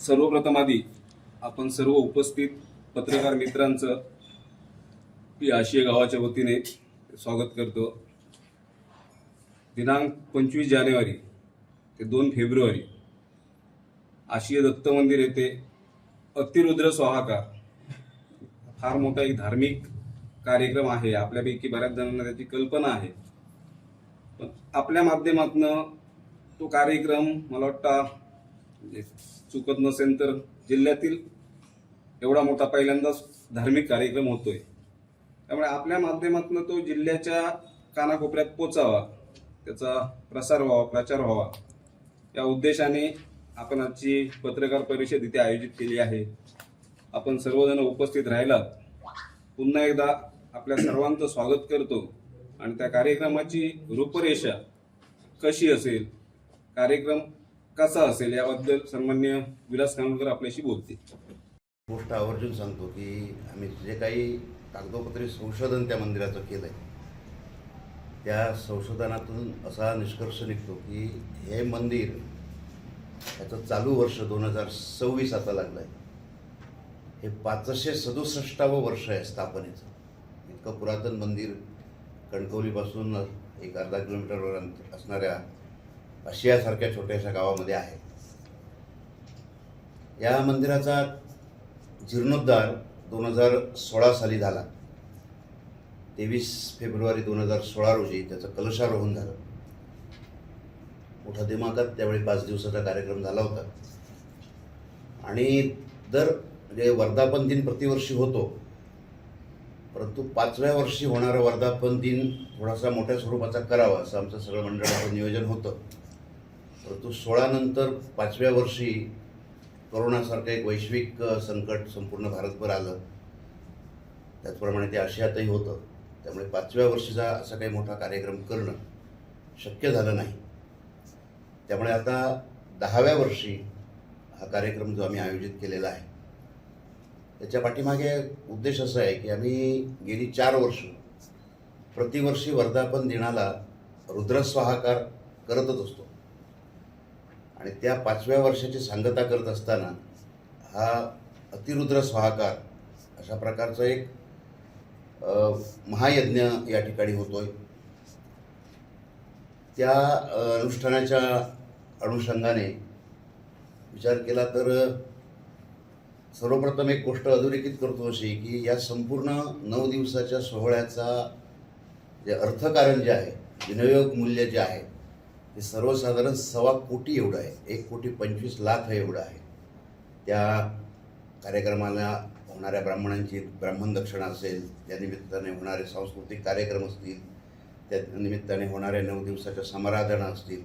सर्वप्रथम आधी आपण सर्व उपस्थित पत्रकार मित्रांचं मी आशिया गावाच्या वतीने स्वागत करतो। दिनांक 25 जानेवारी ते 2 फेब्रुवारी आशिया दत्त मंदिर येथे अतिरुद्र स्वाहाकार फार मोठा एक धार्मिक कार्यक्रम आहे। आपल्यापैकी बऱ्याच जणांना त्याची कल्पना आहे, पण आपल्या माध्यमातून तो कार्यक्रम मला वाटतं चुकत नसेल तर जिल्ह्यातील एवढा मोठा पहिल्यांदाच धार्मिक कार्यक्रम होतोय। त्यामुळे आपल्या माध्यमातून तो जिल्ह्याच्या कानाकोपऱ्यात पोचावा, त्याचा प्रसार व्हावा, प्रचार व्हावा या उद्देशाने आपण आजची पत्रकार परिषद इथे आयोजित केली आहे। आपण सर्वजण उपस्थित राहिलात, पुन्हा एकदा आपल्या सर्वांचं स्वागत करतो आणि त्या कार्यक्रमाची रूपरेषा कशी असेल, कार्यक्रम कसा असेल याबद्दल सन्माननीय विलास खानोलकर आपल्याशी बोलतील। गोष्ट आवर्जून सांगतो की आम्ही जे काही कागदोपत्री संशोधन त्या मंदिराचं केलंय, त्या संशोधनातून असा निष्कर्ष निघतो की हे मंदिर याचं चालू वर्ष 2026 आता लागलंय, हे 567वं वर्ष आहे स्थापनेचं। इतकं पुरातन मंदिर कणकवलीपासून एक अर्धा किलोमीटरवर असणाऱ्या आशियासारख्या छोट्याशा गावामध्ये आहे। या मंदिराचा जीर्णोद्धार 2016 साली झाला। 23 फेब्रुवारी 2016 रोजी त्याचं कलशारोहण झालं। मोठ्या दिमागात त्यावेळी 5 दिवसाचा कार्यक्रम झाला होता आणि म्हणजे वर्धापन दिन प्रतिवर्षी होतो, परंतु 5व्या वर्षी होणारा वर्धापन दिन थोडासा मोठ्या स्वरूपाचा करावा असं आमचं सगळं मंडळाचं नियोजन होतं। परंतु 16 नंतर 5व्या वर्षी कोरोनासारखं एक वैश्विक संकट संपूर्ण भारतभर आलं, त्याचप्रमाणे ते आशियातही होतं। त्यामुळे 5व्या वर्षीचा असा काही मोठा कार्यक्रम करणं शक्य झालं नाही। त्यामुळे आता 10व्या वर्षी हा कार्यक्रम जो आम्ही आयोजित केलेला आहे, त्याच्या पाठीमागे उद्देश असा आहे की आम्ही गेली 4 वर्ष प्रतिवर्षी वर्धापन दिनाला रुद्रस्वाहाकार करतच असतो आणि त्या 5व्या वर्षाची सांगता करत असताना हा अतिरुद्र स्वाहाकार अशा प्रकारचा एक महायज्ञ या ठिकाणी होतोय। त्या अनुष्ठानाच्या अनुषंगाने विचार केला तर सर्वप्रथम एक गोष्ट अधोरेखित करतो अशी की या संपूर्ण 9 दिवसाच्या सोहळ्याचा जे अर्थकारण जे आहे, विनियोग मूल्य जे आहे, ते सर्वसाधारण 1.25 कोटी एवढं आहे। 1,25,00,000 एवढं आहे। त्या कार्यक्रमाला होणाऱ्या ब्राह्मणांची ब्राह्मण दक्षिणा असेल, त्या निमित्ताने होणारे सांस्कृतिक कार्यक्रम असतील, त्या निमित्ताने होणाऱ्या 9 दिवसाच्या समाराधना असतील,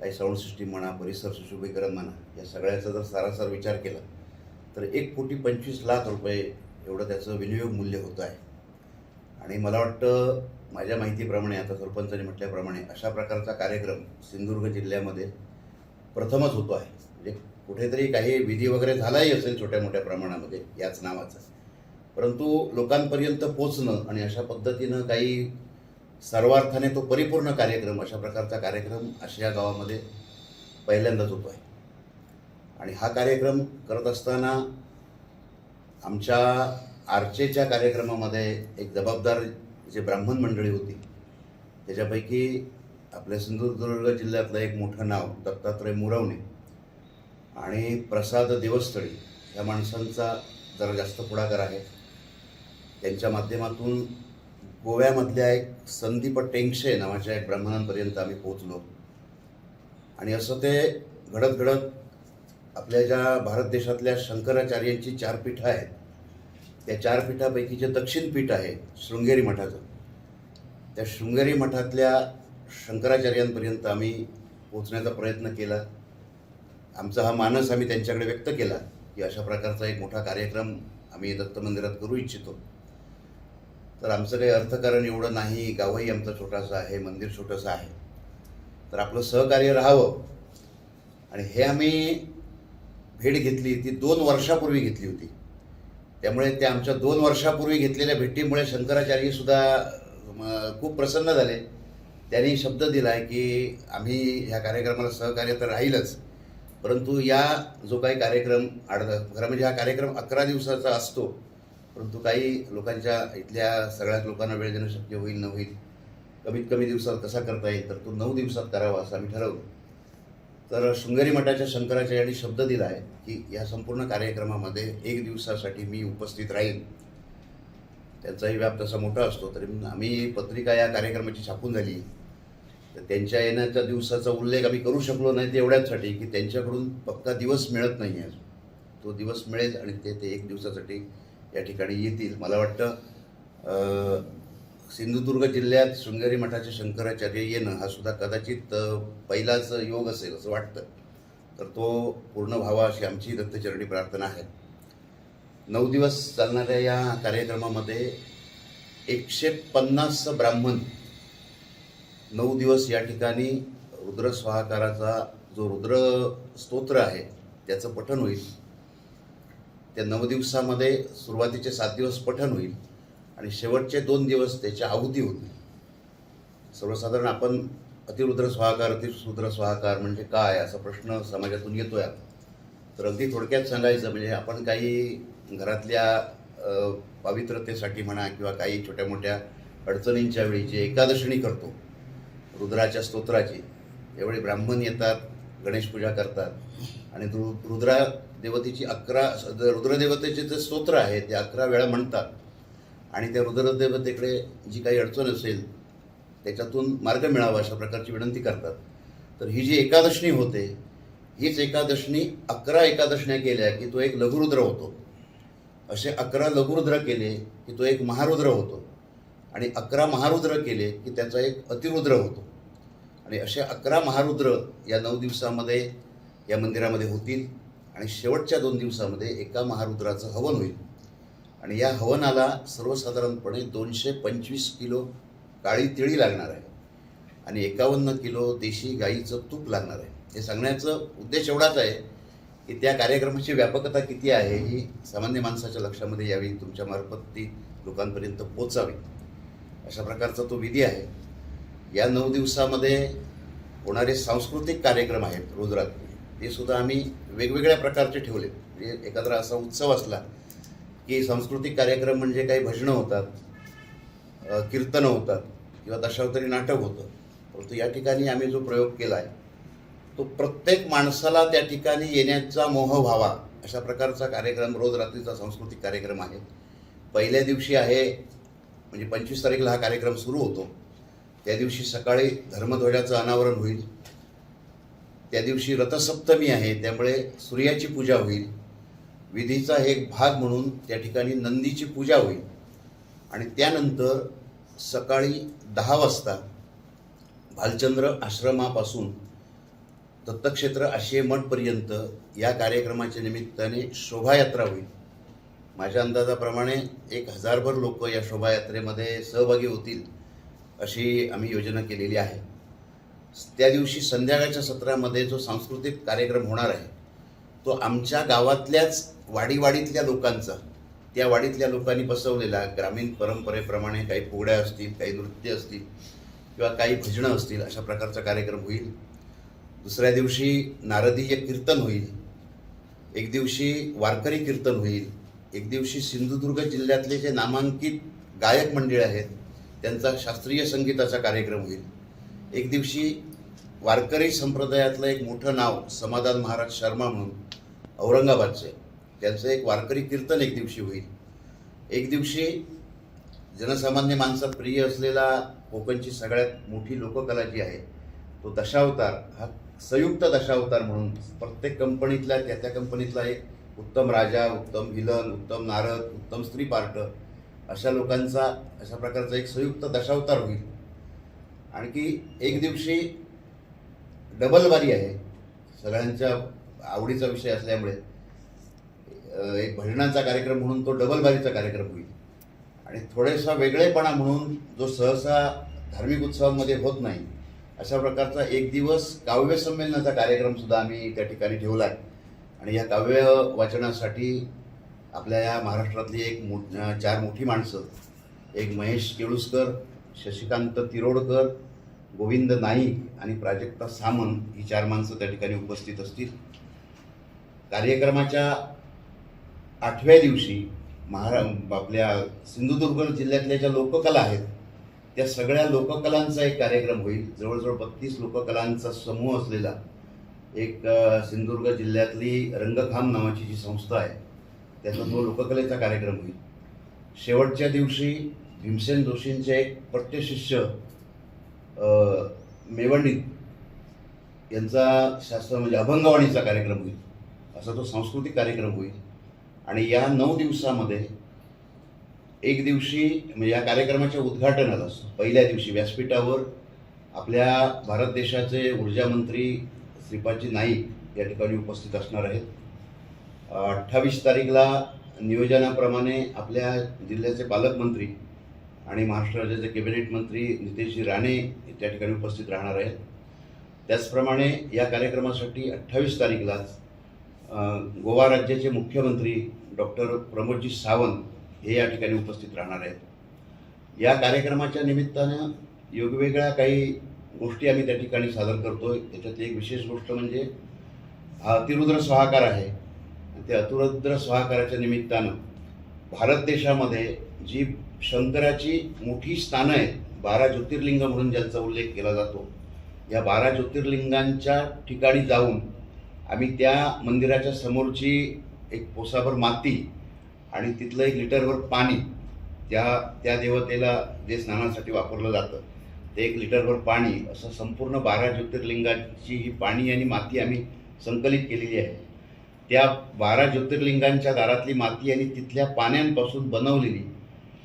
काही साऊंड सिस्टीम म्हणा, परिसर सुशोभीकरण म्हणा, या सगळ्याचा जर सारासार विचार केला तर 1,25,00,000 रुपये एवढं त्याचं विनियोग मूल्य होतं आहे। आणि मला वाटतं माझ्या माहितीप्रमाणे, आता सरपंचांनी म्हटल्याप्रमाणे, अशा प्रकारचा कार्यक्रम सिंधुदुर्ग जिल्ह्यामध्ये प्रथमच होतो आहे। म्हणजे कुठेतरी काही विधी वगैरे झालाही असेल छोट्या मोठ्या प्रमाणामध्ये याच नावाचा, परंतु लोकांपर्यंत पोचणं आणि अशा पद्धतीनं काही सर्वार्थाने तो परिपूर्ण कार्यक्रम, अशा प्रकारचा कार्यक्रम आशिया गावामध्ये पहिल्यांदाच होतो आहे। आणि हा कार्यक्रम करत असताना आमच्या आर्चेच्या कार्यक्रमामध्ये एक जबाबदार जे ब्राह्मण मंडळी होती, त्याच्यापैकी आपल्या सिंधुदुर्ग जिल्ह्यातलं एक मोठं नाव दत्तात्रय मुरवणे आणि प्रसाद देवस्थळी या माणसांचा जरा जास्त पुढाकार आहे। त्यांच्या माध्यमातून गोव्यामधल्या एक संदीप टेंगशे नावाच्या एक ब्राह्मणांपर्यंत आम्ही पोहोचलो आणि असं ते घडत घडत आपल्या ज्या भारत देशातल्या शंकराचार्यांची 4 पीठं आहेत, त्या 4 पीठापैकी जे दक्षिण पीठ आहे शृंगेरी मठाचं, त्या शृंगेरी मठातल्या शंकराचार्यांपर्यंत आम्ही पोचण्याचा प्रयत्न केला। आमचा हा मानस आम्ही त्यांच्याकडे व्यक्त केला की अशा प्रकारचा एक मोठा कार्यक्रम आम्ही दत्त मंदिरात करू इच्छितो। तर आमचं काही अर्थकारण एवढं नाही, गावही आमचं छोटंसं आहे, मंदिर छोटंसं आहे, तर आपलं सहकार्य राहावं। आणि हे आम्ही भेट घेतली ती 2 वर्षापूर्वी घेतली होती। त्यामुळे त्या आमच्या 2 वर्षापूर्वी घेतलेल्या भेटीमुळे शंकराचार्यसुद्धा खूप प्रसन्न झाले। त्यांनी शब्द दिला आहे की आम्ही ह्या कार्यक्रमाला सहकार्य तर राहीलच, परंतु या जो काही कार्यक्रम खरं म्हणजे हा कार्यक्रम 11 दिवसाचा असतो, परंतु काही लोकांच्या इथल्या सगळ्याच लोकांना वेळ देणं शक्य होईल न होईल, कमीत कमी दिवसात कसा करता येईल, तर तो 9 दिवसात करावा असं आम्ही ठरवलं. तर शृंगेरी मठाच्या शंकराचार्यांनी शब्द दिला आहे की या संपूर्ण कार्यक्रमामध्ये 1 दिवसासाठी मी उपस्थित राहील. त्यांचाही व्याप तसा मोठा असतो, तरी आम्ही पत्रिका या कार्यक्रमाची छापून झाली. तर त्यांच्या येण्याच्या दिवसाचा उल्लेख आम्ही करू शकलो नाही, ते एवढ्याचसाठी की त्यांच्याकडून पक्का दिवस मिळत नाही आहे. तो दिवस मिळेल आणि ते 1 दिवसासाठी या ठिकाणी येतील. मला वाटतं सिंधुदुर्ग जिल्ह्यात शृंगेरी मठाचे शंकराचार्य येणं हा सुद्धा कदाचित पहिलाच योग असेल असं वाटतं. तर तो पूर्ण व्हावा अशी आमची दत्तचरणी प्रार्थना आहे. 9 दिवस चालणाऱ्या या कार्यक्रमामध्ये 150 ब्राह्मण 9 दिवस या ठिकाणी रुद्र स्वाहाकाराचा जो रुद्र स्तोत्र आहे त्याचं पठण होईल. त्या 9 दिवसामध्ये सुरुवातीचे 7 दिवस पठण होईल आणि शेवटचे 2 दिवस त्याच्या आहुती होतील. सर्वसाधारण आपण अतिरुद्र स्वाहाकार म्हणजे काय असा प्रश्न समाजातून येतोय. तर अगदी थोडक्यात सांगायचं म्हणजे आपण काही घरातल्या पवित्रतेसाठी म्हणा किंवा काही छोट्या मोठ्या अडचणींच्या वेळी जे एकादशणी करतो रुद्राच्या स्तोत्राची, यावेळी ब्राह्मण येतात, गणेश पूजा करतात आणि रुद्रा देवतेची रुद्रदेवतेचे जे स्तोत्र आहे ते 11 वेळा म्हणतात आणि त्या रुद्रदेवतेकडे जी काही अडचण असेल त्याच्यातून मार्ग मिळावा अशा प्रकारची विनंती करतात. तर ही जी एकादशनी होते, हीच एकादशनी 11 एकादशण्या केल्या की तो एक लघुरुद्र होतो. असे 11 लघुरुद्र केले की तो एक महारुद्र होतो आणि 11 महारुद्र केले की त्याचा एक अतिरुद्र होतो. आणि असे 11 महारुद्र या 9 दिवसामध्ये या मंदिरामध्ये होतील आणि शेवटच्या 2 दिवसामध्ये एका महारुद्राचं हवन होईल. आणि या हवनाला सर्वसाधारणपणे 225 किलो काळी तिळी लागणार आहे आणि 51 किलो देशी गाईचं तूप लागणार आहे. हे सांगण्याचं उद्देश एवढाच आहे की त्या कार्यक्रमाची व्यापकता किती आहे ही सामान्य माणसाच्या लक्षामध्ये यावी, तुमच्या मार्फत ती लोकांपर्यंत पोचावी अशा प्रकारचा तो विधी आहे. या 9 दिवसामध्ये होणारे सांस्कृतिक कार्यक्रम आहेत रोजरात्री, ते सुद्धा आम्ही वेगवेगळ्या प्रकारचे ठेवले. म्हणजे एखादा असा उत्सव असला की सांस्कृतिक कार्यक्रम म्हणजे काही भजनं होतात, कीर्तनं होतात किंवा दशावतारी नाटक होतं. परंतु या ठिकाणी आम्ही जो प्रयोग केला आहे तो प्रत्येक माणसाला त्या ठिकाणी येण्याचा मोह व्हावा अशा प्रकारचा कार्यक्रम रोज रात्रीचा सांस्कृतिक कार्यक्रम आहे. पहिल्या दिवशी आहे म्हणजे 25 तारीखला हा कार्यक्रम सुरू होतो. त्या दिवशी सकाळी धर्मध्वजाचं अनावरण होईल. त्या दिवशी रथसप्तमी आहे, त्यामुळे सूर्याची पूजा होईल. विधीचा एक भाग म्हणून त्या ठिकाणी नंदीची पूजा होईल आणि त्यानंतर सकाळी 10 वाजता भालचंद्र आश्रमापासून दत्तक्षेत्र आशिये मठपर्यंत या कार्यक्रमाच्या निमित्ताने शोभायात्रा होईल. माझ्या अंदाजाप्रमाणे 1000भर लोक या शोभायात्रेमध्ये सहभागी होतील अशी आम्ही योजना केलेली आहे. त्या दिवशी संध्याकाळच्या सत्रामध्ये जो सांस्कृतिक कार्यक्रम होणार आहे तो आमच्या गावातल्याच वाडीवाडीतल्या लोकांचा, त्या वाडीतल्या लोकांनी बसवलेला ग्रामीण परंपरेप्रमाणे काही फुगड्या असतील, काही नृत्य असतील किंवा काही भजनं असतील अशा प्रकारचा कार्यक्रम होईल. दुसऱ्या दिवशी नारदीय कीर्तन होईल. एक दिवशी वारकरी कीर्तन होईल. एक दिवशी सिंधुदुर्ग जिल्ह्यातले जे नामांकित गायक मंडळ आहेत त्यांचा शास्त्रीय संगीताचा कार्यक्रम होईल. एक दिवशी वारकरी संप्रदायातलं एक मोठं नाव समाधान महाराज शर्मा म्हणून औरंगाबादचे, त्यांचं एक वारकरी कीर्तन एक दिवशी होईल. एक दिवशी जनसामान्य माणसात प्रिय असलेला कोकणची सगळ्यात मोठी लोककला जी आहे तो दशावतार, हा संयुक्त दशावतार म्हणून प्रत्येक कंपनीतल्या त्या कंपनीतला एक उत्तम राजा, उत्तम विलन, उत्तम नारद, उत्तम स्त्री पार्ट अशा लोकांचा अशा प्रकारचा एक संयुक्त दशावतार होईल. आणखी एक दिवशी डबल वारी आहे, सगळ्यांच्या आवडीचा विषय असल्यामुळे एक भजनाचा कार्यक्रम म्हणून तो डबल वारीचा कार्यक्रम होईल. आणि थोडासा वेगळेपणा म्हणून जो सहसा धार्मिक उत्सवामध्ये होत नाही अशा प्रकारचा एक दिवस काव्य संमेलनाचा कार्यक्रम सुद्धा आम्ही त्या ठिकाणी ठेवला आहे. आणि या काव्य वाचनासाठी आपल्या या महाराष्ट्रातली 4 मोठी माणसं, एक महेश केळुसकर, शशिकांत तिरोडकर, गोविंद नाईक आणि प्राजक्ता सामंत ही 4 माणसं त्या ठिकाणी उपस्थित असतील. कार्यक्रमाच्या 8व्या दिवशी आपल्या सिंधुदुर्ग जिल्ह्यातल्या ज्या लोककला आहेत त्या सगळ्या लोककलांचा एक कार्यक्रम होईल. जवळजवळ 32 लोककलांचा समूह असलेला एक सिंधुदुर्ग जिल्ह्यातली रंगखाम नावाची जी संस्था आहे त्याचा तो लोककलेचा कार्यक्रम होईल. शेवटच्या दिवशी भीमसेन जोशींचे एक पट्टशिष्य मेवंडित यांचा शास्त्र म्हणजे अभंगवाणीचा कार्यक्रम होईल. असा तो सांस्कृतिक कार्यक्रम होईल. आणि या 9 दिवसामध्ये एक दिवशी म्हणजे या कार्यक्रमाच्या उद्घाटनाला पहिल्या दिवशी व्यासपीठावर आपल्या भारत देशाचे ऊर्जा मंत्री श्रीपादजी नाईक या ठिकाणी उपस्थित असणार आहेत. 28 तारीखला नियोजनाप्रमाणे आपल्या जिल्ह्याचे पालकमंत्री आणि महाराष्ट्र राज्याचे कॅबिनेट मंत्री नितेशजी राणे त्या ठिकाणी उपस्थित राहणार आहेत. त्याचप्रमाणे या कार्यक्रमासाठी 28 तारीखलाच गोवा राज्याचे मुख्यमंत्री डॉक्टर प्रमोदजी सावंत हे या ठिकाणी उपस्थित राहणार आहेत. या कार्यक्रमाच्या निमित्तानं वेगवेगळ्या काही गोष्टी आम्ही त्या ठिकाणी सादर करतोय. त्याच्यातली एक विशेष गोष्ट म्हणजे हा अतिरुद्र स्वाहाकार आहे. त्या अतिरुद्र स्वाहाकाराच्या निमित्तानं भारत देशामध्ये जी शंकराची मोठी स्थानं आहेत 12 ज्योतिर्लिंग म्हणून ज्यांचा उल्लेख केला जातो या 12 ज्योतिर्लिंगांच्या ठिकाणी जाऊन आम्ही त्या मंदिराच्या समोरची एक पोसाभर माती आणि तिथलं 1 लिटरभर पाणी त्या देवतेला जे स्नानासाठी वापरलं जातं ते 1 लिटरभर पाणी असं संपूर्ण 12 ज्योतिर्लिंगाची ही पाणी आणि माती आम्ही संकलित केलेली आहे. त्या 12 ज्योतिर्लिंगांच्या दारातली माती आणि तिथल्या पाण्यांपासून बनवलेली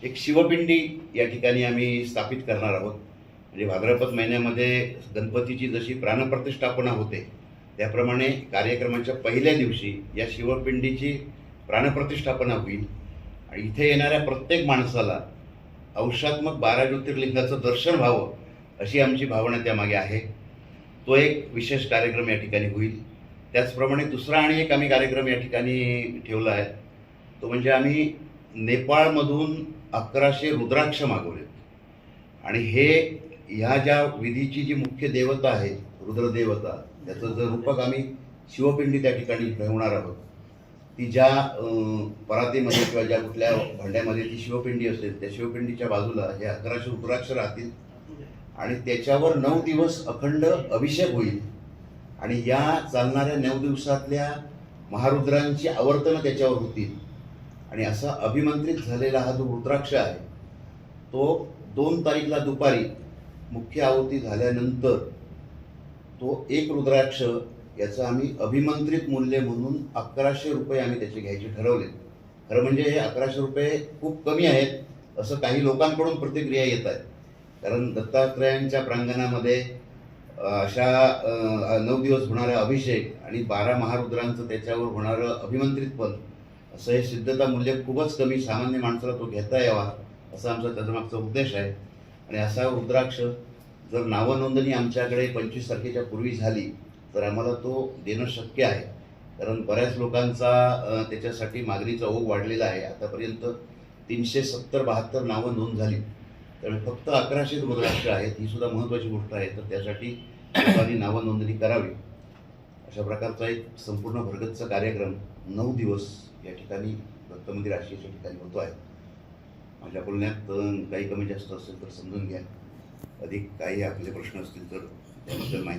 एक शिवपिंडी या ठिकाणी आम्ही स्थापित करणार आहोत. म्हणजे भाद्रपद महिन्यामध्ये गणपतीची जशी प्राणप्रतिष्ठापना होते त्याप्रमाणे कार्यक्रमाच्या पहिल्या दिवशी या शिवपिंडीची प्राणप्रतिष्ठापना होईल. आणि इथे येणाऱ्या प्रत्येक माणसाला अंशात्मक 12 ज्योतिर्लिंगाचं दर्शन व्हावं अशी आमची भावना त्यामागे आहे. तो एक विशेष कार्यक्रम या ठिकाणी होईल. त्याचप्रमाणे दुसरा आणि एक आम्ही कार्यक्रम या ठिकाणी ठेवला आहे तो म्हणजे आम्ही नेपाळमधून 1100 रुद्राक्ष मागवलेत आणि हे ह्या ज्या विधीची जी मुख्य देवता आहे रुद्रदेवता त्याचं जर रूपक आम्ही शिवपिंडी त्या ठिकाणी ठेवणार आहोत. ती ज्या परातीमध्ये किंवा ज्या कुठल्या भांड्यामध्ये ती शिवपिंडी असेल त्या शिवपिंडीच्या बाजूला हे 1100 रुद्राक्ष राहतील आणि त्याच्यावर 9 दिवस अखंड अभिषेक होईल. आणि या चालणाऱ्या 9 दिवसातल्या महारुद्रांची आवर्तनं त्याच्यावर होतील. आणि असा अभिमंत्रित झालेला हा जो रुद्राक्ष आहे तो 2 तारीखला दुपारी मुख्य आहुती झाल्यानंतर तो 1 रुद्राक्ष याचं आम्ही अभिमंत्रित मूल्य म्हणून 1100 रुपये आम्ही त्याचे घ्यायचे ठरवले. खरं म्हणजे हे 1100 रुपये खूप कमी आहेत असं काही लोकांकडून प्रतिक्रिया येत आहेत. कारण दत्तात्रयांच्या प्रांगणामध्ये अशा 9 दिवस होणारा अभिषेक आणि 12 महारुद्रांचं त्याच्यावर होणारं अभिमंत्रितपण असं हे सिद्धता मूल्य खूपच कमी, सामान्य माणसाला तो घेता यावा असा आमचा त्याच्यामागचा उद्देश आहे. आणि असा रुद्राक्ष जर नावनोंदणी आमच्याकडे 25 तारखेच्या पूर्वी झाली तर आम्हाला तो देणं शक्य आहे. कारण बऱ्याच लोकांचा त्याच्यासाठी मागणीचा ओघ वाढलेला आहे. आतापर्यंत 370-72 नावं नोंद झाली. त्यामुळे फक्त 1100 रुद्राक्ष आहेत. ही सुद्धा महत्त्वाची गोष्ट आहे. तर त्यासाठी लोकांनी नावं नोंदणी करावी. अशा प्रकारचा एक संपूर्ण भरगतचा कार्यक्रम 9 दिवस या ठिकाणी दत्तमंदिर आशियाच्या ठिकाणी होतो आहे. माझ्या बोलण्यात काही कमी जास्त असेल तर समजून घ्या. अधिक काही आपले प्रश्न असतील तर त्याबद्दल माहिती